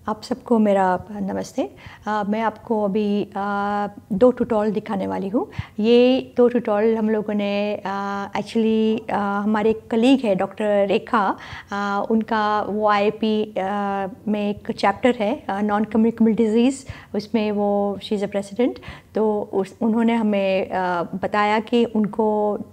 आप सबको मेरा नमस्ते। मैं आपको अभी 2 ट्यूटोरियल दिखाने वाली हूँ। ये 2 ट्यूटोरियल हम लोगों ने एक्चुअली हमारे कलीग है डॉक्टर रेखा, उनका वो आईपी में एक चैप्टर है नॉन कम्युनिकेबल डिजीज़, उसमें वो शी इज़ अ प्रेसिडेंट। तो उन्होंने हमें बताया कि उनको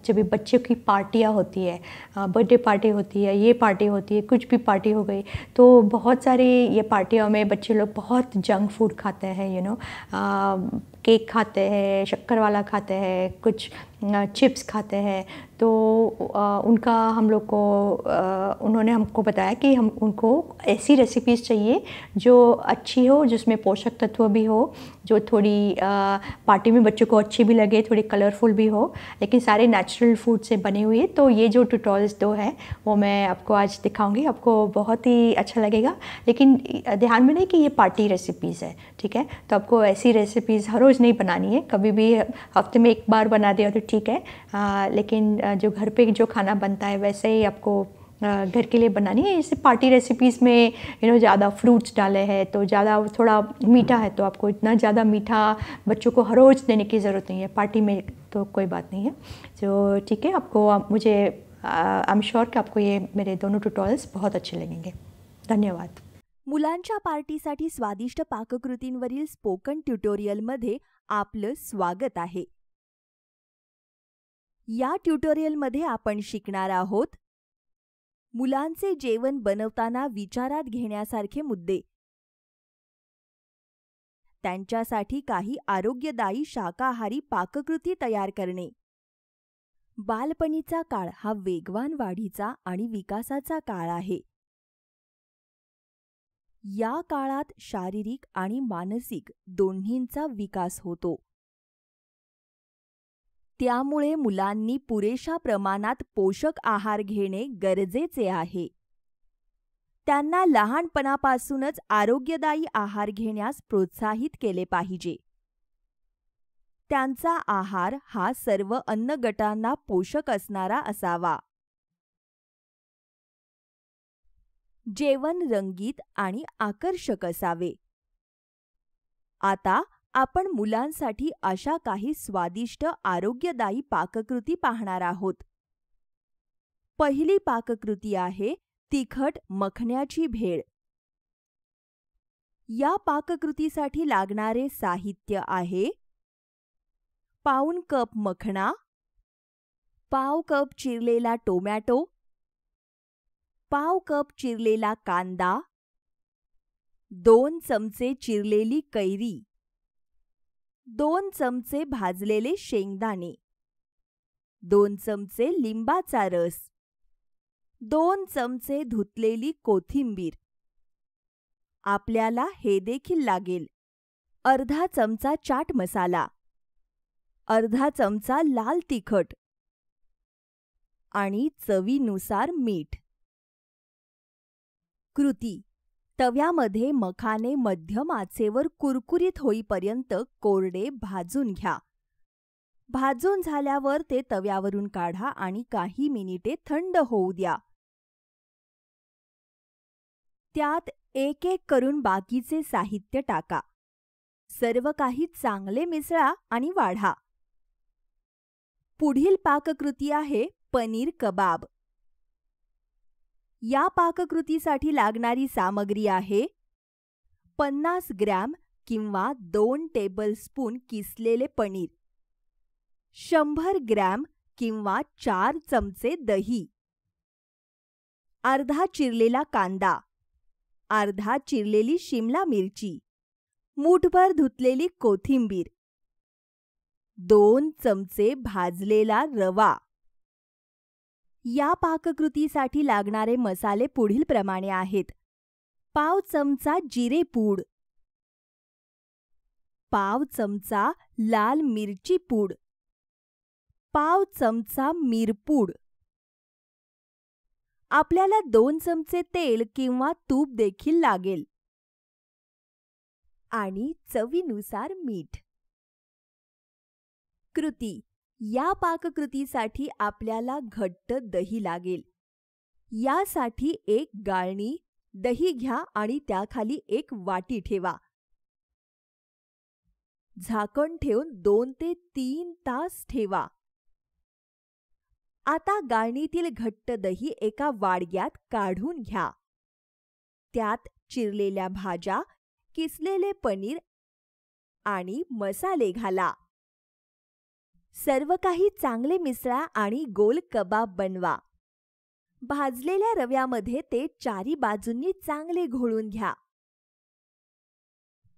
जब भी बच्चों की पार्टियाँ होती है, बर्थडे पार्टी होती है, ये पार्टी होती है, कुछ भी पार्टी हो गई, तो बहुत सारी ये पार्टियों में बच्चे लोग बहुत जंक फूड खाते हैं, केक खाते हैं, शक्कर वाला खाते हैं, कुछ चिप्स खाते हैं। तो उनका हम लोग को उन्होंने हमको बताया कि हम उनको ऐसी रेसिपीज़ चाहिए जो अच्छी हो, जिसमें पोषक तत्व भी हो, जो थोड़ी पार्टी में बच्चों को अच्छी भी लगे, थोड़ी कलरफुल भी हो, लेकिन सारे नेचुरल फूड से बने हुए। तो ये जो ट्यूटोरियल्स 2 हैं वो मैं आपको आज दिखाऊंगी, आपको बहुत ही अच्छा लगेगा। लेकिन ध्यान में नहीं कि ये पार्टी रेसिपीज़ है, ठीक है? तो आपको ऐसी रेसिपीज़ हर रोज़ नहीं बनानी है, कभी भी हफ्ते में एक बार बना दिया तो ठीक है, लेकिन जो घर पे जो खाना बनता है वैसे ही आपको घर के लिए बनानी है। जैसे पार्टी रेसिपीज़ में ज़्यादा फ्रूट्स डाले हैं, तो ज़्यादा थोड़ा मीठा है, तो आपको इतना ज़्यादा मीठा बच्चों को हर रोज़ देने की ज़रूरत नहीं है, पार्टी में तो कोई बात नहीं है। तो ठीक है, आपको मुझे आई एम श्योर कि आपको ये मेरे दोनों ट्यूटोरियल्स बहुत अच्छे लगेंगे। धन्यवाद। मुलांच्या पार्टीसाठी स्वादिष्ट पाककृतींवरील स्पोकन ट्युटोरियलमध्ये आपलं स्वागत आहे। या ट्युटोरियलमध्ये आपण शिकणार आहोत मुलांचे जेवण बनवताना विचारात घेण्यासारखे मुद्दे, त्यांच्यासाठी काही आरोग्यदायी शाकाहारी पाककृती तयार करणे। बालपणीचा काळ हा वेगवान वाढीचा आणि विकासाचा काळ आहे। या काळात शारीरिक आणि मानसिक दोन्हींचा विकास होतो। त्यामुळे मुलांनी पुरेशा प्रमाणात पोषक आहार घेणे गरजेचे आहे। त्यांना लहानपणापासूनच आरोग्यदायी आहार घेण्यास प्रोत्साहित केले पाहिजे। त्यांचा आहार हा सर्व अन्न गटांना पोषक असणारा असावा। जेवण रंगीत आणि आकर्षक असावे। आता आपण मुलांसाठी अशा काही स्वादिष्ट आरोग्यदायी पाककृती पाहणार आहोत। पहिली पाककृती आहे तिखट मखण्याची भेळ। या पाककृतीसाठी लागणारे साहित्य आहे: पाऊण कप मखणा, पाव कप चिरलेला टोमॅटो, पाव कप चिरलेला कांदा, 2 चमचे चिरलेली कैरी, 2 चमचे भाजलेले शेंगदाणे, 2 चमचे लिंबाचा रस, 2 चमचे धुतलेली कोथिंबीर। आपल्याला हे देखील लागेल: अर्धा चमचा चाट मसाला, अर्धा चमचा लाल तिखट आणि चवीनुसार मीठ। कृती: तव्यामध्ये मखाने मध्यम आचेवर कुरकुरीत होईपर्यंत कोरडे भाजून घ्या। भाजून झाल्यावर ते तव्यावरून काढा आणि काही मिनिटे थंड होऊ द्या। त्यात एक एक करून बाकीचे साहित्य टाका। सर्व काही चांगले मिसळा आणि वाढा। पुढील पाककृती आहे पनीर कबाब। या पाककृतीसाठी लागणारी सामग्री आहे: 50 ग्रॅम किंवा 2 टेबलस्पून किसलेले पनीर, 100 ग्रॅम किंवा 4 चमचे दही, अर्धा चिरलेला कांदा, अर्धा चिरलेली शिमला मिरची, मूठभर धुतलेली कोथिंबीर, 2 चमचे भाजलेला रवा। या पाककृतीसाठी लागणारे मसाले पुढीलप्रमाणे आहेत: पाव चमचा जिरे पूड, पाव चमचा लाल मिरची पूड, पाव चमचा मिरपूड। आपल्याला 2 चमचे तेल किंवा तूप देखील लागेल आणि चवीनुसार मीठ। कृती: या पाककृतीसाठी आपल्याला घट्ट दही लागेल। यासाठी एक गाळणी दही घ्या आणि त्याखाली एक वाटी ठेवा. झाकण ठेवून 2 ते 3 तास ठेवा. आता गाळणीतील घट्ट दही एका वाडग्यात काढून घ्या. त्यात चिरलेल्या भाज्या, किसलेले पनीर आणि मसाले घाला. सर्व काही चांगले मिसळा आणि गोल कबाब बनवा. भाजलेल्या रव्यामध्ये ते चारी बाजूंनी चांगले घोळून घ्या.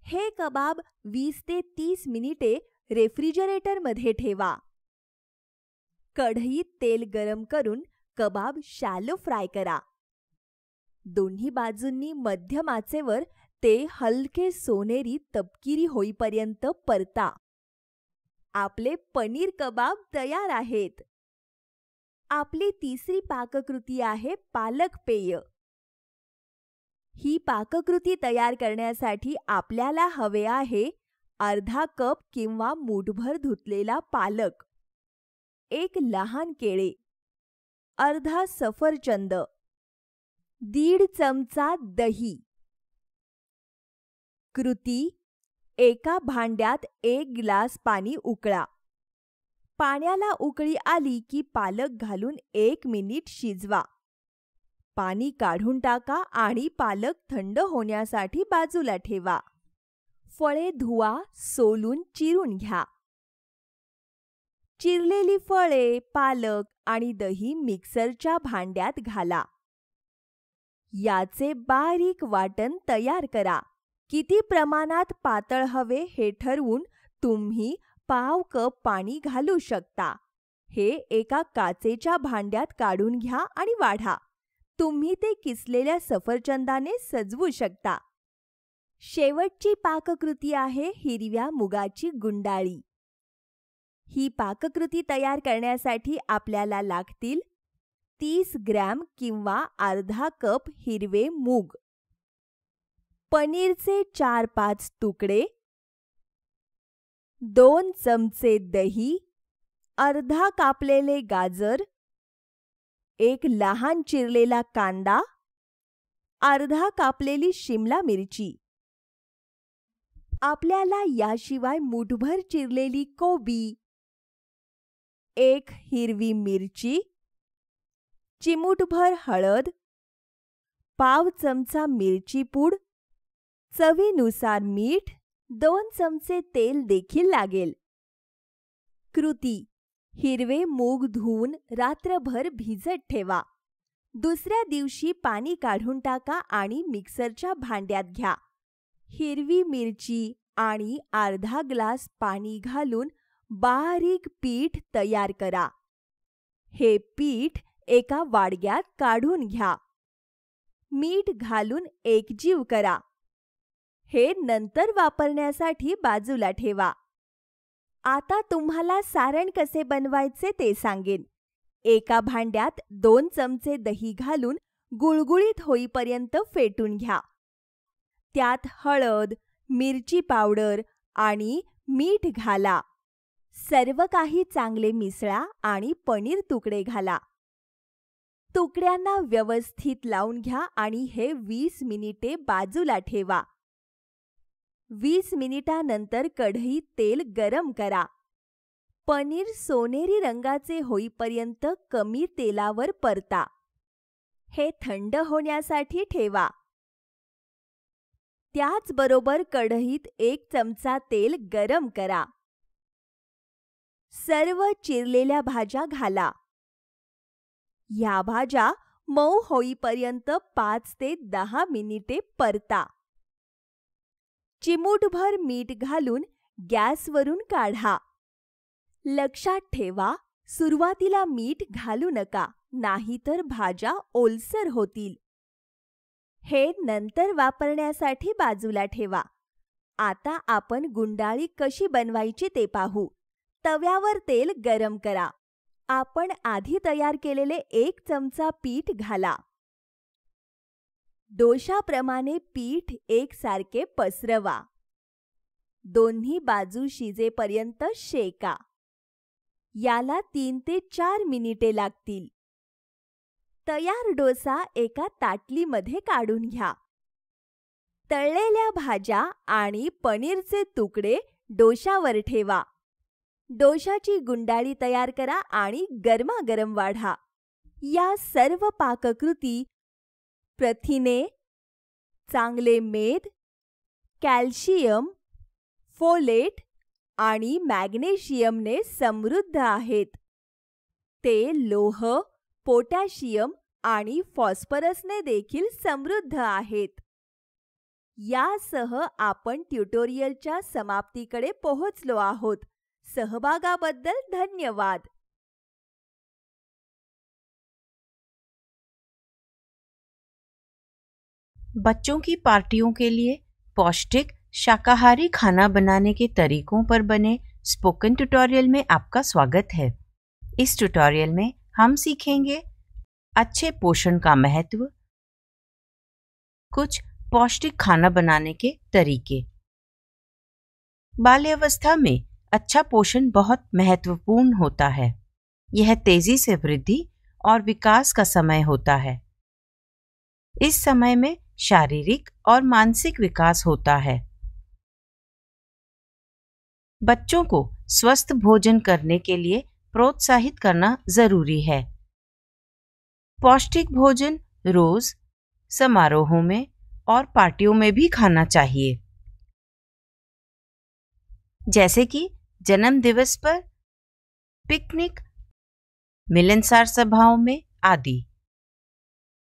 हे कबाब 20 ते 30 मिनिटे रेफ्रिजरेटरमध्ये ठेवा. कढईत तेल गरम करून कबाब शॅलो फ्राय करा. दोन्ही बाजूंनी मध्यम आचेवर ते हलके सोनेरी तपकिरी होईपर्यंत परता. आपले पनीर कबाब तयार आहेत. आपली तिसरी पाककृती आहे पालक पेय. ही पाककृती तयार करण्यासाठी आपल्याला हवे आहे अर्धा कप किंवा मूठभर धुतलेला पालक, 1 लहान केळे, अर्धा सफरचंद, 1.5 चमचा दही. कृती: एका भांड्यात 1 ग्लास पाणी उकळा. पाण्याला उकळी आली की पालक घालून 1 मिनिट शिजवा. पाणी काढून टाका आणि पालक थंड होण्यासाठी बाजूला ठेवा. फळे धुवा, सोलून चिरून घ्या. चिरलेली फळे, पालक आणि दही मिक्सरच्या भांड्यात घाला. याचे बारीक वाटण तयार करा. किती प्रमाणात पातळ हवे हे ठरवून तुम्ही पाव कप पाणी घालू शकता. हे एका काचेच्या भांड्यात काढून घ्या आणि वाढा. तुम्ही ते किसलेल्या सफरचंदाने सजवू शकता. शेवटची पाककृती आहे हिरव्या मुगाची गुंडाळी. ही पाककृती तयार करण्यासाठी आपल्याला लागतील 30 ग्रॅम किंवा अर्धा कप हिरवे मूग, पनीरचे 4-5 तुकडे, 2 चमचे दही, अर्धा कापलेले गाजर, 1 लहान चिरलेला कांदा, अर्धा कापलेली शिमला मिरची. आपल्याला याशिवाय मूठभर चिरलेली कोबी, 1 हिरवी मिरची, चिमूटभर हळद, पाव चमचा मिरची पूड, चवीनुसार मीठ, 2 चमचे तेल देखील लागेल. कृती: हिरवे मूग धुवून रात्रभर भिजत ठेवा. दुसऱ्या दिवशी पाणी काढून टाका आणि मिक्सरच्या भांड्यात घ्या. हिरवी मिरची आणि अर्धा ग्लास पाणी घालून बारीक पीठ तयार करा. हे पीठ एका वाडग्यात काढून घ्या. मीठ घालून एकजीव करा. हे नंतर वापरण्यासाठी बाजूला ठेवा. आता तुम्हाला सारण कसे बनवायचे ते सांगेन. एका भांड्यात 2 चमचे दही घालून गुळगुळीत होईपर्यंत फेटून घ्या. त्यात हळद, मिरची पावडर आणि मीठ घाला. सर्व काही चांगले मिसळा आणि पनीर तुकडे घाला. तुकड्यांना व्यवस्थित लावून घ्या आणि हे 20 मिनिटे बाजूला ठेवा. 20 मिनिटानंतर कढईत तेल गरम करा. पनीर सोनेरी रंगाचे होईपर्यंत कमी तेलावर परता. हे थंड होण्यासाठी ठेवा. त्याचबरोबर कढईत 1 चमचा तेल गरम करा. सर्व चिरलेल्या भाज्या घाला. ह्या भाज्या मऊ होईपर्यंत 5 ते 10 मिनिटे परता. चिमूटभर मीठ घालून गॅसवरून काढा. लक्षात ठेवा, सुरुवातीला मीठ घालू नका, नाहीतर भाज्या ओलसर होतील. हे नंतर वापरण्यासाठी बाजूला ठेवा. आता आपण गुंडाळी कशी बनवायची ते पाहू. तव्यावर तेल गरम करा. आपण आधी तयार केलेले 1 चमचा पीठ घाला. डोशाप्रमाणे पीठ एकसारखे पसरवा. दोन्ही बाजू शिजेपर्यंत शेका. याला 3 ते 4 मिनिटे लागतील. तयार डोसा एका ताटलीमध्ये काढून घ्या. तळलेल्या भाज्या आणि पनीरचे तुकडे डोशावर ठेवा. डोशाची गुंडाळी तयार करा आणि गरमागरम वाढा. या सर्व पाककृती प्रथिने, चांगले मेद, कॅल्शियम, फोलेट आणि मॅग्नेशियमने समृद्ध आहेत. ते लोह, पोटॅशियम आणि फॉस्फरसने देखील समृद्ध आहेत. यासह आपण ट्युटोरियलच्या समाप्तीकडे पोहोचलो आहोत. सहभागाबद्दल धन्यवाद. बच्चों की पार्टियों के लिए पौष्टिक शाकाहारी खाना बनाने के तरीकों पर बने स्पोकन ट्यूटोरियल में आपका स्वागत है। इस ट्यूटोरियल में हम सीखेंगे अच्छे पोषण का महत्व, कुछ पौष्टिक खाना बनाने के तरीके। बाल्यावस्था में अच्छा पोषण बहुत महत्वपूर्ण होता है। यह तेजी से वृद्धि और विकास का समय होता है। इस समय में शारीरिक और मानसिक विकास होता है। बच्चों को स्वस्थ भोजन करने के लिए प्रोत्साहित करना जरूरी है। पौष्टिक भोजन रोज, समारोहों में और पार्टियों में भी खाना चाहिए, जैसे कि जन्म दिवस पर, पिकनिक, मिलनसार सभाओं में आदि।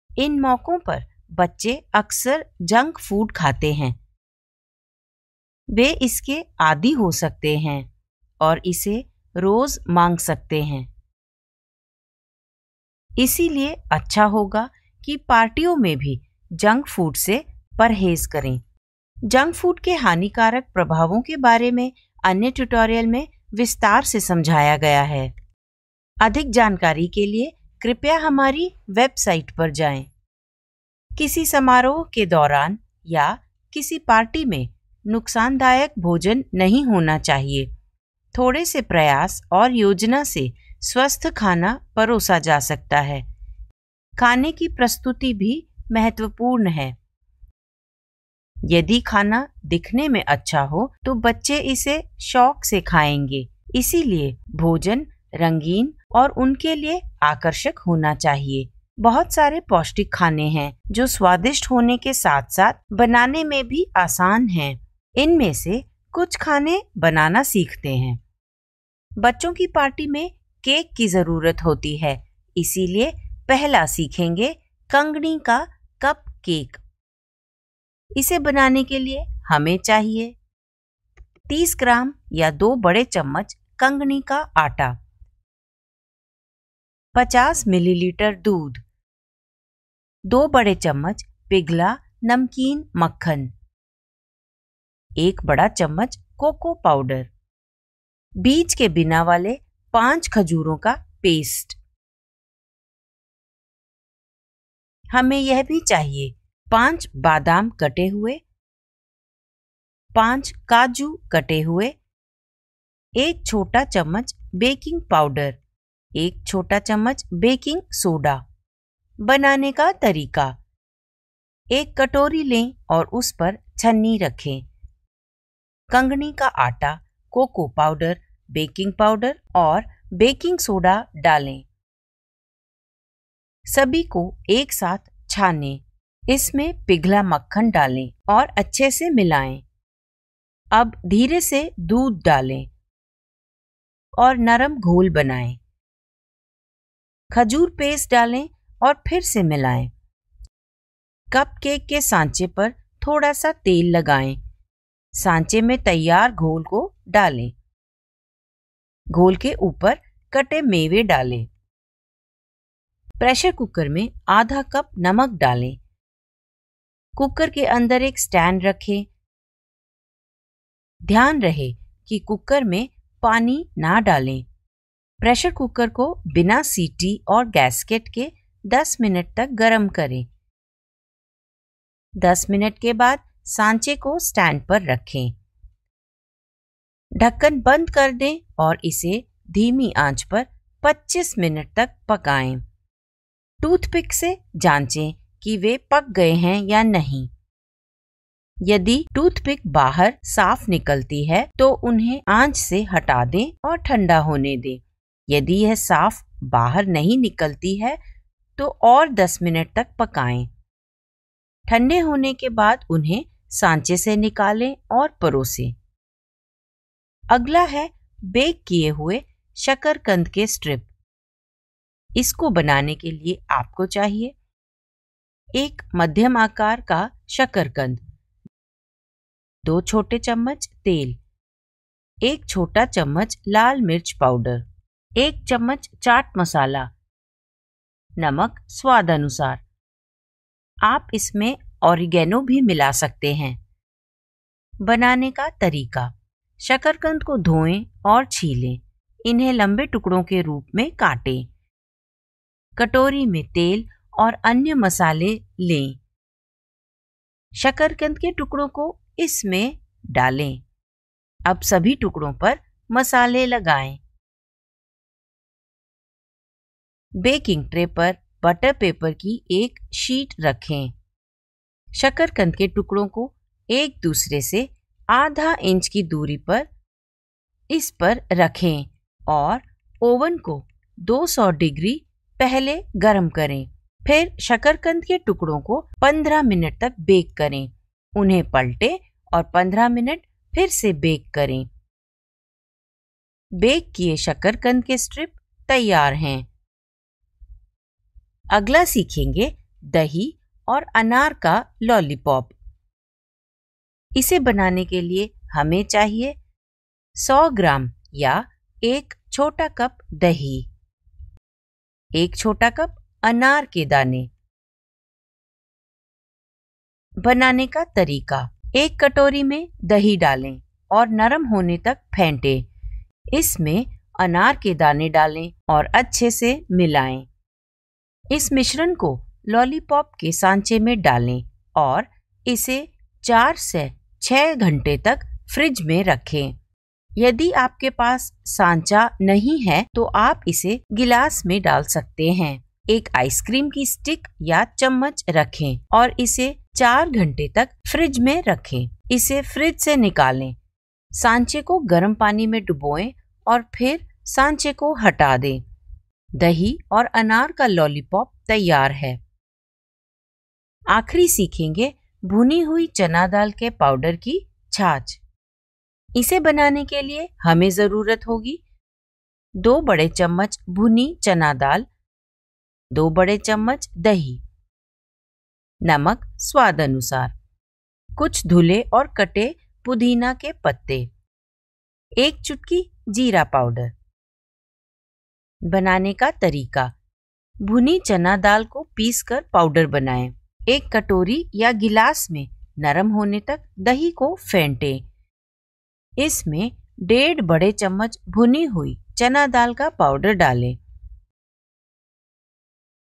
इन मौकों पर बच्चे अक्सर जंक फूड खाते हैं। वे इसके आदी हो सकते हैं और इसे रोज मांग सकते हैं। इसीलिए अच्छा होगा कि पार्टियों में भी जंक फूड से परहेज करें। जंक फूड के हानिकारक प्रभावों के बारे में अन्य ट्यूटोरियल में विस्तार से समझाया गया है। अधिक जानकारी के लिए कृपया हमारी वेबसाइट पर जाएं। किसी समारोह के दौरान या किसी पार्टी में नुकसानदायक भोजन नहीं होना चाहिए। थोड़े से प्रयास और योजना से स्वस्थ खाना परोसा जा सकता है। खाने की प्रस्तुति भी महत्वपूर्ण है। यदि खाना दिखने में अच्छा हो तो बच्चे इसे शौक से खाएंगे। इसीलिए भोजन रंगीन और उनके लिए आकर्षक होना चाहिए। बहुत सारे पौष्टिक खाने हैं जो स्वादिष्ट होने के साथ साथ बनाने में भी आसान हैं। इनमें से कुछ खाने बनाना सीखते हैं। बच्चों की पार्टी में केक की जरूरत होती है, इसीलिए पहला सीखेंगे कंगनी का कप केक। इसे बनाने के लिए हमें चाहिए 30 ग्राम या 2 बड़े चम्मच कंगनी का आटा, 50 मिलीलीटर दूध, 2 बड़े चम्मच पिघला नमकीन मक्खन, 1 बड़ा चम्मच कोको पाउडर, बीज के बिना वाले 5 खजूरों का पेस्ट। हमें यह भी चाहिए 5 बादाम कटे हुए, 5 काजू कटे हुए, 1 छोटा चम्मच बेकिंग पाउडर, 1 छोटा चम्मच बेकिंग सोडा। बनाने का तरीका: एक कटोरी लें और उस पर छन्नी रखें। कंगनी का आटा, कोको पाउडर, बेकिंग पाउडर और बेकिंग सोडा डालें। सभी को एक साथ छानें। इसमें पिघला मक्खन डालें और अच्छे से मिलाएं। अब धीरे से दूध डालें और नरम घोल बनाएं। खजूर पेस्ट डालें और फिर से मिलाएं। कप केक के सांचे पर थोड़ा सा तेल लगाएं। सांचे में तैयार घोल को डालें। घोल के ऊपर कटे मेवे डालें। प्रेशर कुकर में आधा कप नमक डालें। कुकर के अंदर एक स्टैंड रखें। ध्यान रहे कि कुकर में पानी ना डालें। प्रेशर कुकर को बिना सीटी और गैस्केट के 10 मिनट तक गर्म करें। 10 मिनट के बाद सांचे को स्टैंड पर रखें। ढक्कन बंद कर दें और इसे धीमी आंच पर 25 मिनट तक पकाएं। टूथपिक से जांचें कि वे पक गए हैं या नहीं। यदि टूथपिक बाहर साफ निकलती है तो उन्हें आंच से हटा दें और ठंडा होने दें। यदि यह साफ बाहर नहीं निकलती है तो और 10 मिनट तक पकाएं। ठंडे होने के बाद उन्हें सांचे से निकालें और परोसें। अगला है बेक किए हुए शकरकंद के स्ट्रिप। इसको बनाने के लिए आपको चाहिए एक मध्यम आकार का शकरकंद, 2 छोटे चम्मच तेल, 1 छोटा चम्मच लाल मिर्च पाउडर, 1 चम्मच चाट मसाला, नमक स्वाद अनुसार। आप इसमें ऑरिगेनो भी मिला सकते हैं। बनाने का तरीका: शकरकंद को धोएं और छीलें। इन्हें लंबे टुकड़ों के रूप में काटें। कटोरी में तेल और अन्य मसाले लें। शकरकंद के टुकड़ों को इसमें डालें। अब सभी टुकड़ों पर मसाले लगाएं। बेकिंग ट्रे पर बटर पेपर की एक शीट रखें। शकरकंद के टुकड़ों को एक दूसरे से आधा इंच की दूरी पर इस पर रखें और ओवन को 200 डिग्री पहले गर्म करें। फिर शकरकंद के टुकड़ों को 15 मिनट तक बेक करें। उन्हें पलटें और 15 मिनट फिर से बेक करें। बेक किए शकरकंद के स्ट्रिप तैयार हैं। अगला सीखेंगे दही और अनार का लॉलीपॉप। इसे बनाने के लिए हमें चाहिए 100 ग्राम या 1 छोटा कप दही, 1 छोटा कप अनार के दाने। बनाने का तरीका: एक कटोरी में दही डालें और नरम होने तक फेंटें। इसमें अनार के दाने डालें और अच्छे से मिलाएं। इस मिश्रण को लॉलीपॉप के सांचे में डालें और इसे 4 से 6 घंटे तक फ्रिज में रखें। यदि आपके पास सांचा नहीं है तो आप इसे गिलास में डाल सकते हैं। एक आइसक्रीम की स्टिक या चम्मच रखें और इसे 4 घंटे तक फ्रिज में रखें। इसे फ्रिज से निकालें। सांचे को गर्म पानी में डुबोएं और फिर सांचे को हटा दें। दही और अनार का लॉलीपॉप तैयार है। आखिरी सीखेंगे भुनी हुई चना दाल के पाउडर की छाछ। इसे बनाने के लिए हमें जरूरत होगी 2 बड़े चम्मच भुनी चना दाल, 2 बड़े चम्मच दही, नमक स्वाद अनुसार, कुछ धुले और कटे पुदीना के पत्ते, 1 चुटकी जीरा पाउडर। बनाने का तरीका: भुनी चना दाल को पीसकर पाउडर बनाएं। एक कटोरी या गिलास में नरम होने तक दही को फेंटें। इसमें 1.5 बड़े चम्मच भुनी हुई चना दाल का पाउडर डालें।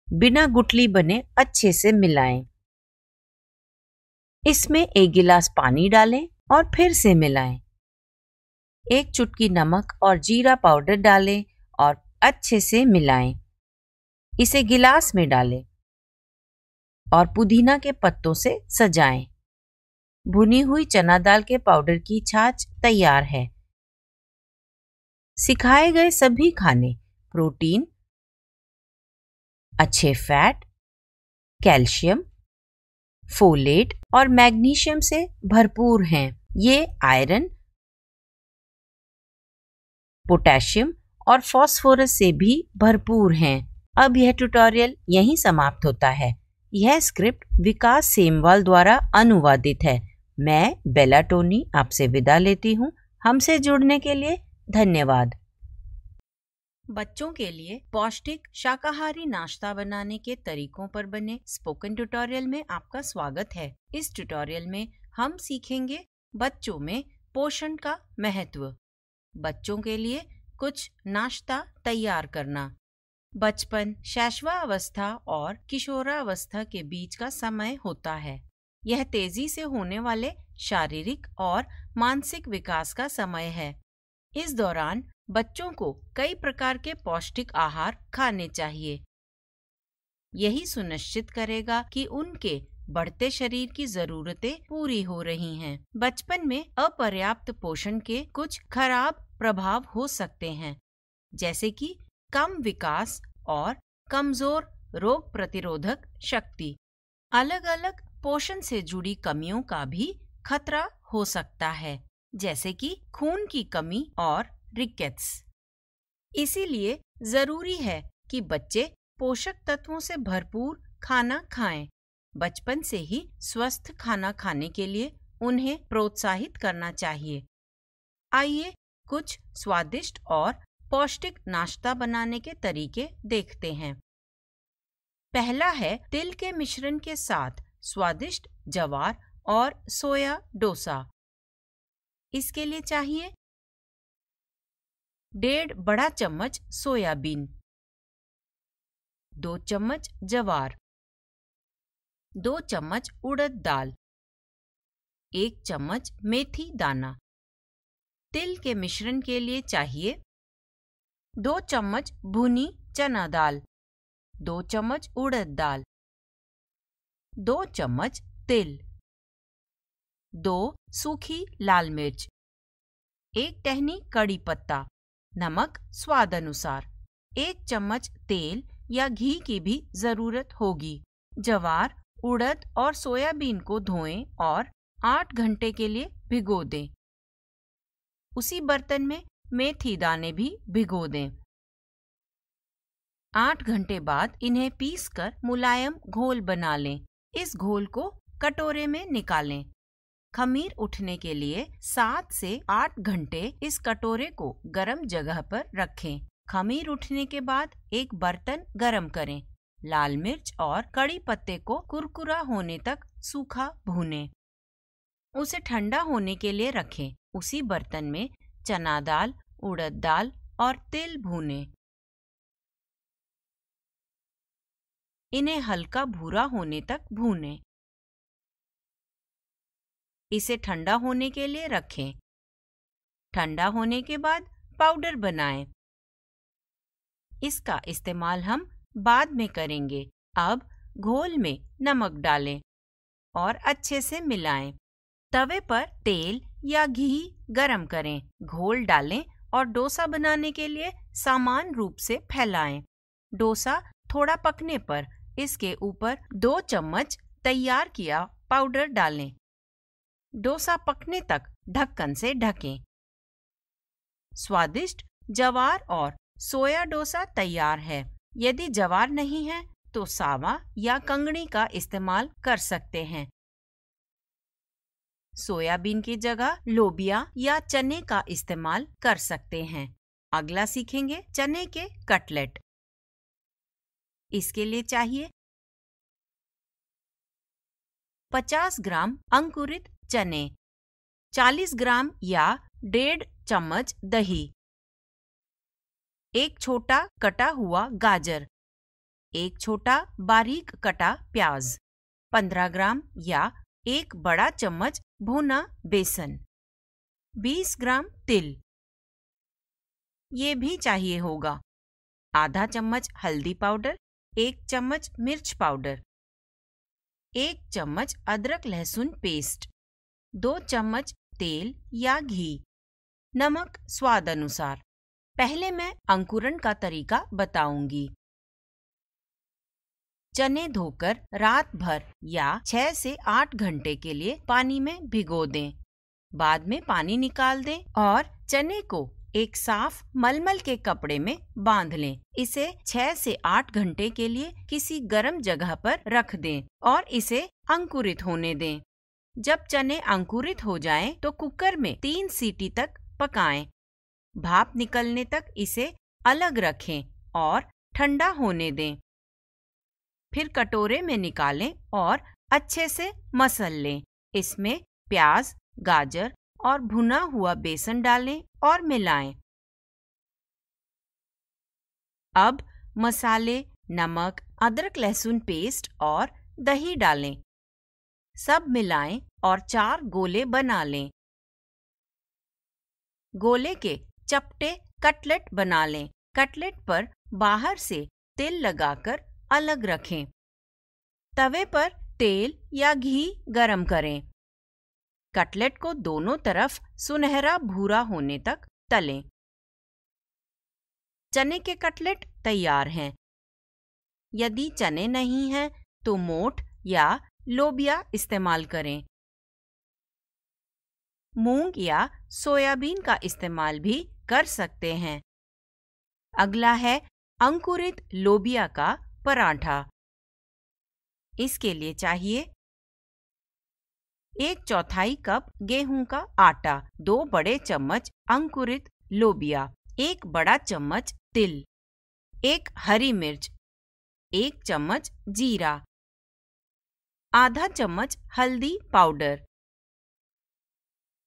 बिना गुठली बने अच्छे से मिलाएं। इसमें 1 गिलास पानी डालें और फिर से मिलाएं। 1 चुटकी नमक और जीरा पाउडर डालें और अच्छे से मिलाएं। इसे गिलास में डालें और पुदीना के पत्तों से सजाएं। भुनी हुई चना दाल के पाउडर की छाछ तैयार है। सिखाए गए सभी खाने प्रोटीन, अच्छे फैट, कैल्शियम, फोलेट और मैग्नीशियम से भरपूर हैं। ये आयरन, पोटेशियम और फास्फोरस से भी भरपूर हैं। अब यह ट्यूटोरियल यहीं समाप्त होता है। यह स्क्रिप्ट विकास सेमवाल द्वारा अनुवादित है। मैं बेला टोनी आपसे विदा लेती हूँ। हमसे जुड़ने के लिए धन्यवाद। बच्चों के लिए पौष्टिक शाकाहारी नाश्ता बनाने के तरीकों पर बने स्पोकन ट्यूटोरियल में आपका स्वागत है। इस ट्यूटोरियल में हम सीखेंगे बच्चों में पोषण का महत्व, बच्चों के लिए कुछ नाश्ता तैयार करना। बचपन, शैशवावस्था और किशोरावस्था के बीच का समय होता है। यह तेजी से होने वाले शारीरिक और मानसिक विकास का समय है। इस दौरान बच्चों को कई प्रकार के पौष्टिक आहार खाने चाहिए। यही सुनिश्चित करेगा कि उनके बढ़ते शरीर की जरूरतें पूरी हो रही हैं। बचपन में अपर्याप्त पोषण के कुछ खराब प्रभाव हो सकते हैं, जैसे कि कम विकास और कमजोर रोग प्रतिरोधक शक्ति। अलग अलग पोषण से जुड़ी कमियों का भी खतरा हो सकता है, जैसे कि खून की कमी और रिकेट्स। इसीलिए जरूरी है कि बच्चे पोषक तत्वों से भरपूर खाना खाएं। बचपन से ही स्वस्थ खाना खाने के लिए उन्हें प्रोत्साहित करना चाहिए। आइए कुछ स्वादिष्ट और पौष्टिक नाश्ता बनाने के तरीके देखते हैं। पहला है तिल के मिश्रण के साथ स्वादिष्ट जवार और सोया डोसा। इसके लिए चाहिए 1.5 बड़ा चम्मच सोयाबीन, 2 चम्मच जवार, 2 चम्मच उड़द दाल, 1 चम्मच मेथी दाना। तिल के मिश्रण के लिए चाहिए 2 चम्मच भुनी चना दाल, 2 चम्मच उड़द दाल, 2 चम्मच तिल, 2 सूखी लाल मिर्च, 1 टहनी कड़ी पत्ता, नमक स्वाद अनुसार, 1 चम्मच तेल या घी की भी जरूरत होगी। जवार, उड़द और सोयाबीन को धोएं और 8 घंटे के लिए भिगो दें। उसी बर्तन में मेथी दाने भी भिगो दें। 8 घंटे बाद इन्हें पीसकर मुलायम घोल बना लें। इस घोल को कटोरे में निकालें। खमीर उठने के लिए 7 से 8 घंटे इस कटोरे को गर्म जगह पर रखें। खमीर उठने के बाद एक बर्तन गरम करें। लाल मिर्च और कड़ी पत्ते को कुरकुरा होने तक सूखा भूनें। उसे ठंडा होने के लिए रखें। उसी बर्तन में चना दाल, उड़द दाल और तिल भूनें। इन्हें हल्का भूरा होने तक भूनें। इसे ठंडा होने के लिए रखें। ठंडा होने के बाद पाउडर बनाएं। इसका इस्तेमाल हम बाद में करेंगे। अब घोल में नमक डालें और अच्छे से मिलाएं। तवे पर तेल या घी गरम करें। घोल डालें और डोसा बनाने के लिए समान रूप से फैलाएं। डोसा थोड़ा पकने पर इसके ऊपर 2 चम्मच तैयार किया पाउडर डालें। डोसा पकने तक ढक्कन से ढकें। स्वादिष्ट जवार और सोया डोसा तैयार है। यदि जवार नहीं है तो सावा या कंगनी का इस्तेमाल कर सकते हैं। सोयाबीन की जगह लोबिया या चने का इस्तेमाल कर सकते हैं। अगला सीखेंगे चने के कटलेट। इसके लिए चाहिए 50 ग्राम अंकुरित चने, 40 ग्राम या 1.5 चम्मच दही, 1 छोटा कटा हुआ गाजर, 1 छोटा बारीक कटा प्याज, 15 ग्राम या 1 बड़ा चम्मच भुना बेसन, 20 ग्राम तिल। ये भी चाहिए होगा। आधा चम्मच हल्दी पाउडर, 1 चम्मच मिर्च पाउडर, 1 चम्मच अदरक लहसुन पेस्ट, 2 चम्मच तेल या घी, नमक स्वाद अनुसार। पहले मैं अंकुरण का तरीका बताऊंगी। चने धोकर रात भर या 6 से 8 घंटे के लिए पानी में भिगो दें। बाद में पानी निकाल दें और चने को एक साफ मलमल के कपड़े में बांध लें। इसे 6 से 8 घंटे के लिए किसी गर्म जगह पर रख दें और इसे अंकुरित होने दें। जब चने अंकुरित हो जाएं तो कुकर में 3 सीटी तक पकाएं। भाप निकलने तक इसे अलग रखें और ठंडा होने दें। फिर कटोरे में निकालें और अच्छे से मसल लें। इसमें प्याज, गाजर और भुना हुआ बेसन डालें और मिलाएं। अब मसाले, नमक, अदरक लहसुन पेस्ट और दही डालें। सब मिलाएं और 4 गोले बना लें। गोले के चपटे कटलेट बना लें। कटलेट पर बाहर से तिल लगाकर अलग रखें। तवे पर तेल या घी गरम करें। कटलेट को दोनों तरफ सुनहरा भूरा होने तक तलें। चने के कटलेट तैयार हैं। यदि चने नहीं हैं तो मोठ या लोबिया इस्तेमाल करें। मूंग या सोयाबीन का इस्तेमाल भी कर सकते हैं। अगला है अंकुरित लोबिया का पराठा। इसके लिए चाहिए 1/4 कप गेहूं का आटा, 2 बड़े चम्मच अंकुरित लोबिया, 1 बड़ा चम्मच तिल, 1 हरी मिर्च, 1 चम्मच जीरा, आधा चम्मच हल्दी पाउडर।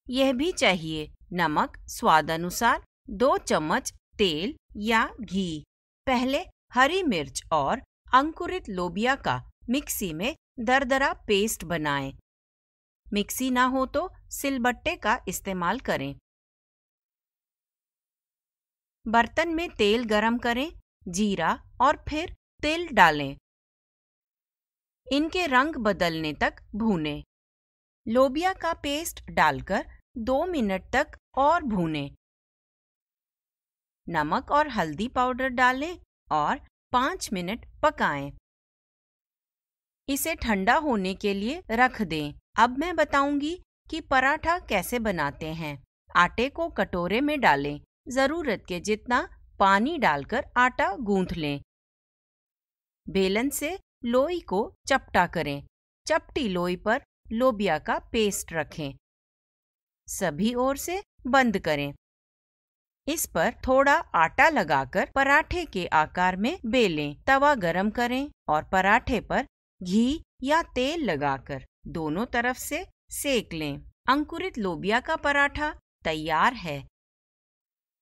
यह भी चाहिए नमक स्वाद अनुसार, 2 चम्मच तेल या घी। पहले हरी मिर्च और अंकुरित लोबिया का मिक्सी में दरदरा पेस्ट बनाएं। मिक्सी ना हो तो सिलबट्टे का इस्तेमाल करें। बर्तन में तेल गरम करें, जीरा और फिर तिल डालें। इनके रंग बदलने तक भूनें। लोबिया का पेस्ट डालकर 2 मिनट तक और भूनें। नमक और हल्दी पाउडर डालें और 5 मिनट पकाएं। इसे ठंडा होने के लिए रख दें। अब मैं बताऊंगी कि पराठा कैसे बनाते हैं। आटे को कटोरे में डालें। जरूरत के जितना पानी डालकर आटा गूंथ लें। बेलन से लोई को चपटा करें। चपटी लोई पर लोबिया का पेस्ट रखें। सभी ओर से बंद करें। इस पर थोड़ा आटा लगाकर पराठे के आकार में बेलें। तवा गरम करें और पराठे पर घी या तेल लगाकर दोनों तरफ से सेक लें। अंकुरित लोबिया का पराठा तैयार है।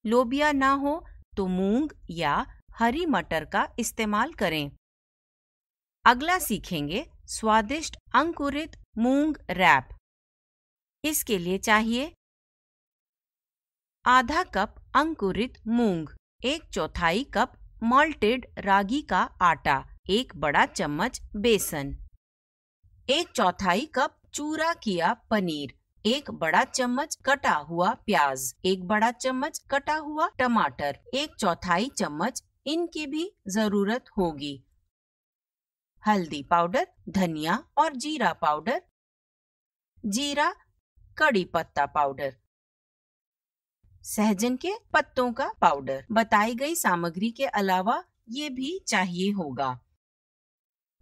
लोबिया ना हो तो मूंग या हरी मटर का इस्तेमाल करें। अगला सीखेंगे स्वादिष्ट अंकुरित मूंग रैप। इसके लिए चाहिए आधा कप अंकुरित मूंग, 1/4 कप मॉल्टेड रागी का आटा, 1 बड़ा चम्मच बेसन, 1/4 कप चूरा किया पनीर, 1 बड़ा चम्मच कटा हुआ प्याज, 1 बड़ा चम्मच कटा हुआ टमाटर, 1/4 चम्मच इनकी भी जरूरत होगी। हल्दी पाउडर, धनिया और जीरा पाउडर, जीरा कड़ी पत्ता पाउडर, सहजन के पत्तों का पाउडर। बताई गई सामग्री के अलावा ये भी चाहिए होगा।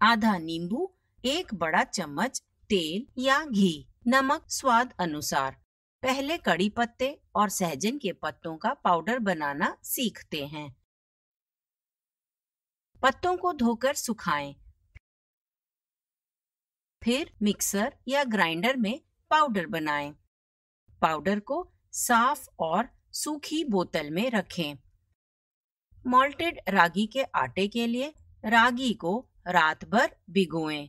आधा नींबू, 1 बड़ा चम्मच तेल या घी, नमक स्वाद अनुसार। पहले कड़ी पत्ते और सहजन के पत्तों का पाउडर बनाना सीखते हैं। पत्तों को धोकर सुखाएं। फिर मिक्सर या ग्राइंडर में पाउडर बनाएं। पाउडर को साफ और सूखी बोतल में रखें। मॉल्टेड रागी के आटे के लिए रागी को रात भर भिगोएं।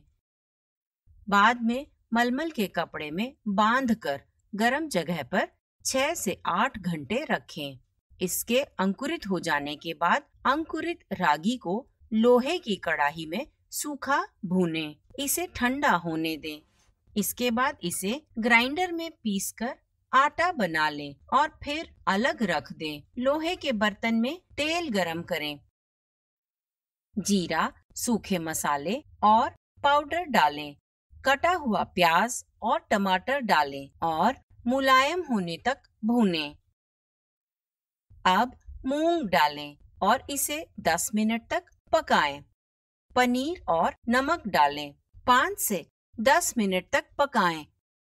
बाद में मलमल के कपड़े में बांधकर गर्म जगह पर 6 से 8 घंटे रखें। इसके अंकुरित हो जाने के बाद अंकुरित रागी को लोहे की कड़ाही में सूखा भूनें। इसे ठंडा होने दें। इसके बाद इसे ग्राइंडर में पीसकर आटा बना लें और फिर अलग रख दें। लोहे के बर्तन में तेल गरम करें। जीरा, सूखे मसाले और पाउडर डालें। कटा हुआ प्याज और टमाटर डालें और मुलायम होने तक भूनें। अब मूंग डालें और इसे 10 मिनट तक पकाएं। पनीर और नमक डालें। 5 से 10 मिनट तक पकाएं।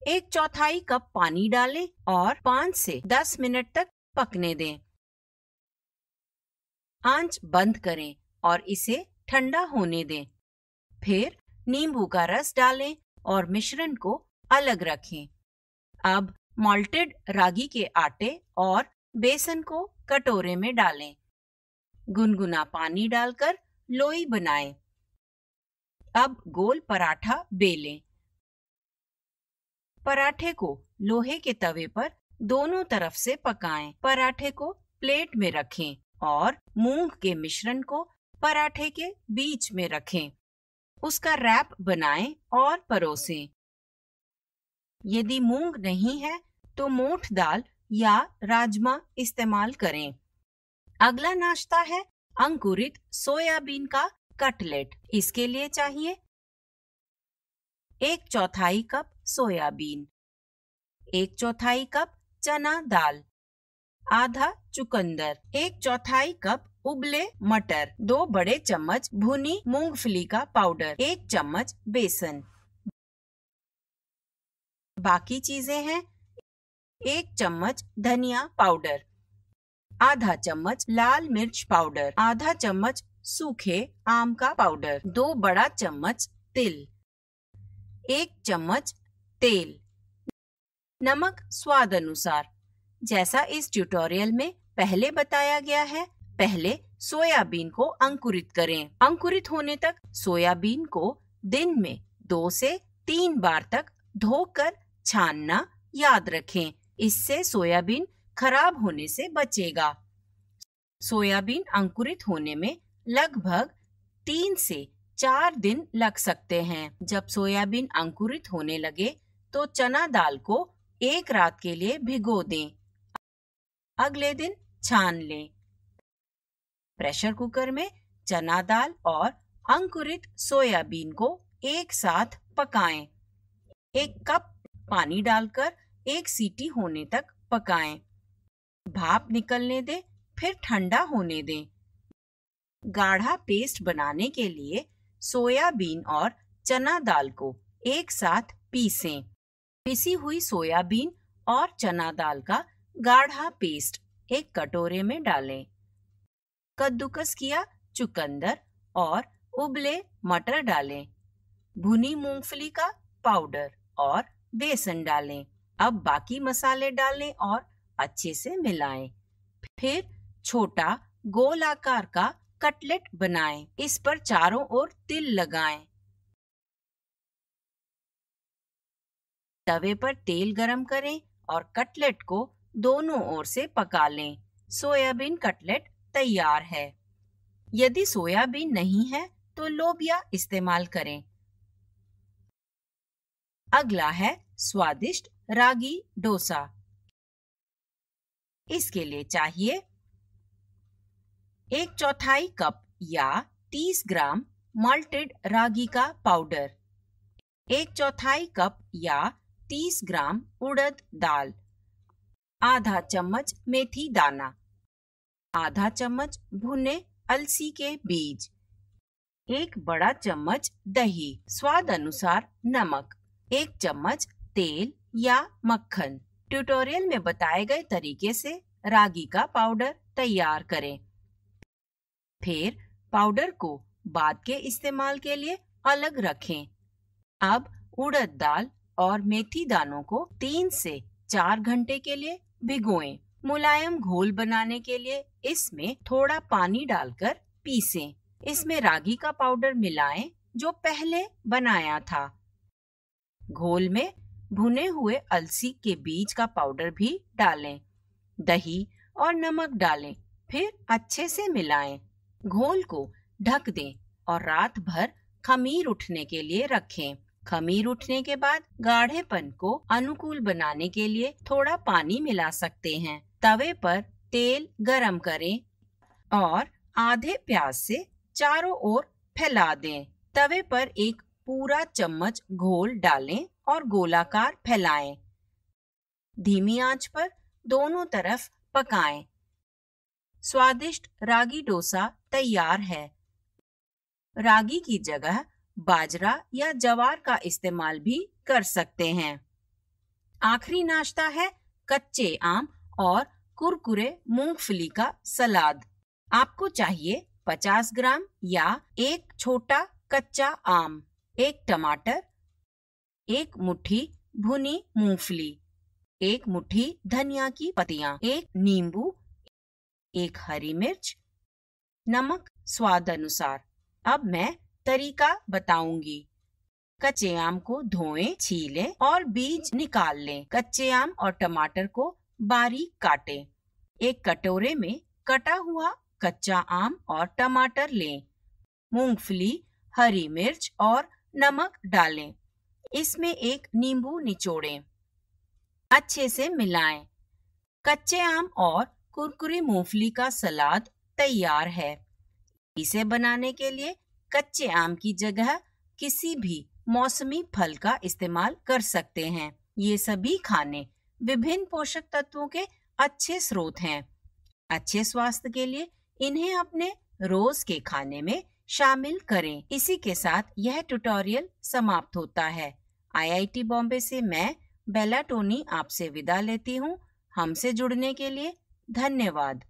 1/4 कप पानी डालें और 5 से 10 मिनट तक पकने दें। आंच बंद करें और इसे ठंडा होने दें। फिर नींबू का रस डालें और मिश्रण को अलग रखें। अब मॉल्टेड रागी के आटे और बेसन को कटोरे में डालें। गुनगुना पानी डालकर लोई बनाएं। अब गोल पराठा बेलें। पराठे को लोहे के तवे पर दोनों तरफ से पकाएं। पराठे को प्लेट में रखें और मूंग के मिश्रण को पराठे के बीच में रखें। उसका रैप बनाएं और परोसें। यदि मूंग नहीं है तो मोठ दाल या राजमा इस्तेमाल करें। अगला नाश्ता है अंकुरित सोयाबीन का कटलेट। इसके लिए चाहिए 1/4 कप सोयाबीन, 1/4 कप चना दाल, आधा चुकंदर, 1/4 कप उबले मटर, 2 बड़े चम्मच भुनी मूंगफली का पाउडर, 1 चम्मच बेसन। बाकी चीजें हैं 1 चम्मच धनिया पाउडर, आधा चम्मच लाल मिर्च पाउडर, आधा चम्मच सूखे आम का पाउडर, 2 बड़ा चम्मच तिल, 1 चम्मच तेल, नमक स्वाद अनुसार। जैसा इस ट्यूटोरियल में पहले बताया गया है, पहले सोयाबीन को अंकुरित करें। अंकुरित होने तक सोयाबीन को दिन में 2 से 3 बार तक धोकर छानना याद रखें। इससे सोयाबीन खराब होने से बचेगा। सोयाबीन अंकुरित होने में लगभग 3 से 4 दिन लग सकते हैं। जब सोयाबीन अंकुरित होने लगे तो चना दाल को 1 रात के लिए भिगो दें। अगले दिन छान लें। प्रेशर कुकर में चना दाल और अंकुरित सोयाबीन को एक साथ पकाएं। 1 कप पानी डालकर 1 सीटी होने तक पकाएं। भाप निकलने दें, फिर ठंडा होने दें। गाढ़ा पेस्ट बनाने के लिए सोयाबीन और चना दाल को एक साथ पीसें। पिसी हुई सोयाबीन और चना दाल का गाढ़ा पेस्ट एक कटोरे में डालें। कद्दूकस किया चुकंदर और उबले मटर डालें। भुनी मूंगफली का पाउडर और बेसन डालें। अब बाकी मसाले डालें और अच्छे से मिलाएं। फिर छोटा गोल आकार का कटलेट बनाएं। इस पर चारों ओर तिल लगाएं। तवे पर तेल गरम करें और कटलेट को दोनों ओर से पका लें। सोयाबीन कटलेट तैयार है। यदि सोयाबीन नहीं है तो लोबिया इस्तेमाल करें। अगला है स्वादिष्ट रागी डोसा। इसके लिए चाहिए 1/4 कप या 30 ग्राम माल्टेड रागी का पाउडर, 1/4 कप या 30 ग्राम उड़द दाल, आधा चम्मच मेथी दाना, आधा चम्मच भुने अलसी के बीज, 1 बड़ा चम्मच दही, स्वाद अनुसार नमक, 1 चम्मच तेल या मक्खन। ट्यूटोरियल में बताए गए तरीके से रागी का पाउडर तैयार करें। फिर पाउडर को बाद के इस्तेमाल के लिए अलग रखें। अब उड़द दाल और मेथी दानों को 3 से 4 घंटे के लिए भिगोएं। मुलायम घोल बनाने के लिए इसमें थोड़ा पानी डालकर पीसें। इसमें रागी का पाउडर मिलाएं जो पहले बनाया था। घोल में भुने हुए अलसी के बीज का पाउडर भी डालें। दही और नमक डालें, फिर अच्छे से मिलाएं। घोल को ढक दें और रात भर खमीर उठने के लिए रखें। खमीर उठने के बाद गाढ़ेपन को अनुकूल बनाने के लिए थोड़ा पानी मिला सकते हैं। तवे पर तेल गरम करें और आधे प्याज से चारों ओर फैला दें। तवे पर एक पूरा चम्मच घोल डालें और गोलाकार फैलाएं। धीमी आंच पर दोनों तरफ पकाएं। स्वादिष्ट रागी डोसा तैयार है। रागी की जगह बाजरा या ज्वार का इस्तेमाल भी कर सकते हैं। आखिरी नाश्ता है कच्चे आम और कुरकुरे मूंगफली का सलाद। आपको चाहिए 50 ग्राम या 1 छोटा कच्चा आम, 1 टमाटर, 1 मुट्ठी भुनी मूंगफली, 1 मुट्ठी धनिया की पत्तियां, 1 नींबू, 1 हरी मिर्च, नमक स्वाद अनुसार। अब मैं तरीका बताऊंगी। कच्चे आम को धोएं, छीलें और बीज निकाल लें। कच्चे आम और टमाटर को बारीक काटें। एक कटोरे में कटा हुआ कच्चा आम और टमाटर लें। मूंगफली, हरी मिर्च और नमक डालें। इसमें एक नींबू निचोड़ें। अच्छे से मिलाएं। कच्चे आम और कुरकुरी मूंगफली का सलाद तैयार है। इसे बनाने के लिए कच्चे आम की जगह किसी भी मौसमी फल का इस्तेमाल कर सकते हैं। ये सभी खाने विभिन्न पोषक तत्वों के अच्छे स्रोत हैं। अच्छे स्वास्थ्य के लिए इन्हें अपने रोज के खाने में शामिल करें। इसी के साथ यह ट्यूटोरियल समाप्त होता है। IIT बॉम्बे से मैं बेला टोनी आपसे विदा लेती हूँ। हमसे जुड़ने के लिए धन्यवाद।